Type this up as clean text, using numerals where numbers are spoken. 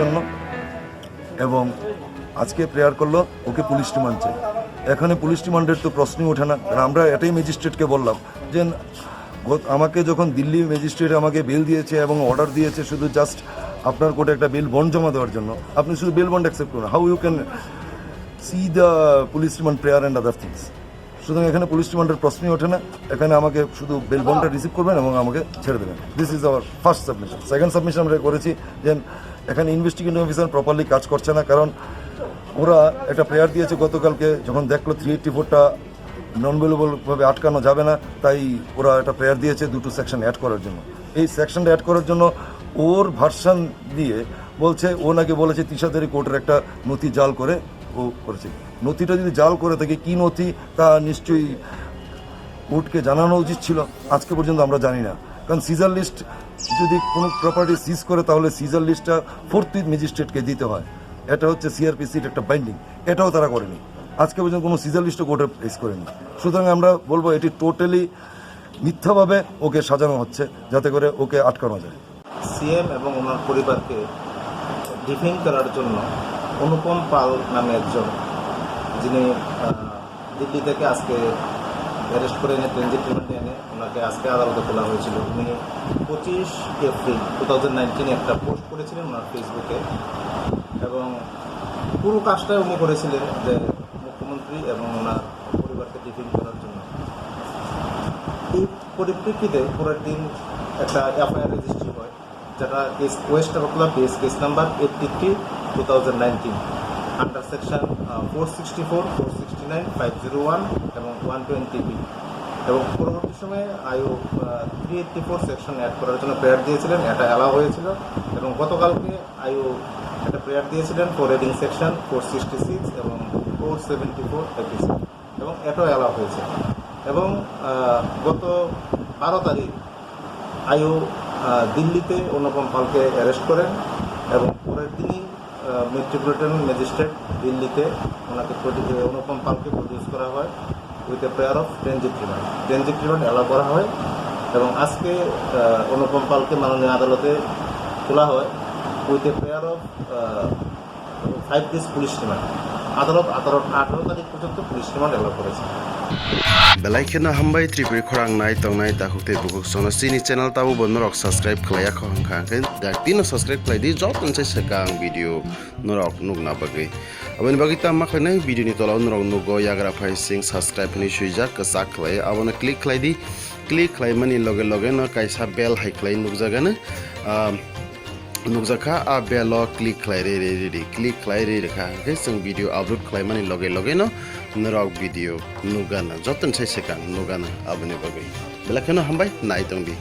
জন্য এবং আজকে প্রেয়ার করলো ওকে পুলিশ রিমান্ড চাই। এখানে পুলিশ রিমান্ডের তো প্রশ্নই ওঠে না, কারণ আমরা এটাই ম্যাজিস্ট্রেটকে বললাম যে আমাকে যখন দিল্লি ম্যাজিস্ট্রেট আমাকে বেল দিয়েছে এবং অর্ডার দিয়েছে শুধু জাস্ট আপনার কোর্টে একটা বেল বন্ড জমা দেওয়ার জন্য, আপনি শুধু বেল বন্ড অ্যাকসেপ্ট করুন, how you can see the police remand prayer and other things. সুতরাং এখানে পুলিশ রিমান্ডের প্রশ্নই ওঠে না, এখানে আমাকে শুধু বেল বন্ডটা রিসিভ করবেন এবং আমাকে ছেড়ে দেবেন। This is our first submission. Second submission আমরা করেছি যে এখানে ইনভেস্টিগেটিং অফিসার প্রপারলি কাজ করছে না, কারণ ওরা একটা প্রেয়ার দিয়েছে গতকালকে, যখন দেখলো 384টা নন ভ্যালুয়েবলভাবে আটকানো যাবে না, তাই ওরা একটা প্রেয়ার দিয়েছে দুটো সেকশন অ্যাড করার জন্য। এই সেকশনটা অ্যাড করার জন্য ওর ভার্সান দিয়ে বলছে, ও নাকি বলেছে তিশাদারি কোর্টের একটা নথি জাল করে ও করেছে। নথিটা যদি জাল করে থাকে, কী নথি তা নিশ্চয়ই কোর্টকে জানানো উচিত ছিল। আজকে পর্যন্ত আমরা জানি না, কারণ সিজার লিস্ট যদি কোনো প্রপার্টি সিজ করে তাহলে সিজার লিস্টটা ফোর্থ ম্যাজিস্ট্রেটকে দিতে হয়। এটা হচ্ছে সিআরপিসির একটা বাইন্ডিং, এটাও তারা করেনি। আজকে পর্যন্ত কোনো সিজার লিস্টও কোর্টে প্লেস করেনি। সুতরাং আমরা বলবো এটি টোটালি মিথ্যাভাবে ওকে সাজানো হচ্ছে যাতে করে ওকে আটকানো যায়। সিএম এবং ওনার পরিবারকে ডিফেন্ড করার জন্য অনুপম পাল নামে একজন, যিনি দিল্লি থেকে আজকে অ্যারেস্ট করে এনে ট্রানজিট রিমান্ডে এনে ওনাকে আজকে আদালতে তোলা হয়েছিল। উনি 25 এপ্রিল 2019 একটা পোস্ট করেছিলেন ওনার ফেসবুকে, এবং পুরো কাজটাই উনি করেছিলেন যে মুখ্যমন্ত্রী এবং ওনার পরিবারকে ডিফেন্ড করার জন্য। এই পরিপ্রেক্ষিতে পরের দিন একটা এফআইআর রেজিস্ট্রি হয়, যেটা case West Agartala base case number 83 2019 under section 464, 469, 501 এবং 120B। এবং পরবর্তী সময়ে আইও 384 সেকশন অ্যাড করার জন্য প্রেয়ার দিয়েছিলেন, এটা অ্যালাউ হয়েছিল। এবং গতকালকে আইও একটা প্রেয়ার দিয়েছিলেন ফর রিডিং সেকশন 466 এবং 474 এপিসি, এবং এটাও অ্যালাউ হয়েছে। এবং গত 12 তারিখ আইও দিল্লিতে অনুপম পালকে অ্যারেস্ট করেন, এবং পরের দিনই মেট্রোপলিটন ম্যাজিস্ট্রেট দিল্লিতে ওনাকে অনুপম পালকে প্রডিউস করা হয় with a prayer of transit remand. Transit remand allow করা হয়, এবং আজকে অনুপম পালকে মাননীয় আদালতে তোলা হয় with a prayer of 5 days police remand. আদালত 18 তারিখ পর্যন্ত পুলিশ রিমান্ড অ্যালাউ করেছে। Belaikena hambai tripuri khorang nai tongnai takukte bukuk sono sini channel tabu bonorok subscribe khlaya khongkhangken daktino subscribe khlai di jot tonse sekang video norok nugna bagi aboni bagi ta makhnai video ni tola norok nugo yagra phai sing subscribe ni suijak kasak khlai abona click khlai di click khlai mani loge loge no kaisa bell hai khlai nugjagana nukjaka a belo click khlai re click khlai re rekha ke sing video upload khlai mani loge loge no norok video nugana joton sai sekang nugana aboni bagi belakeno hambai nai tongdi।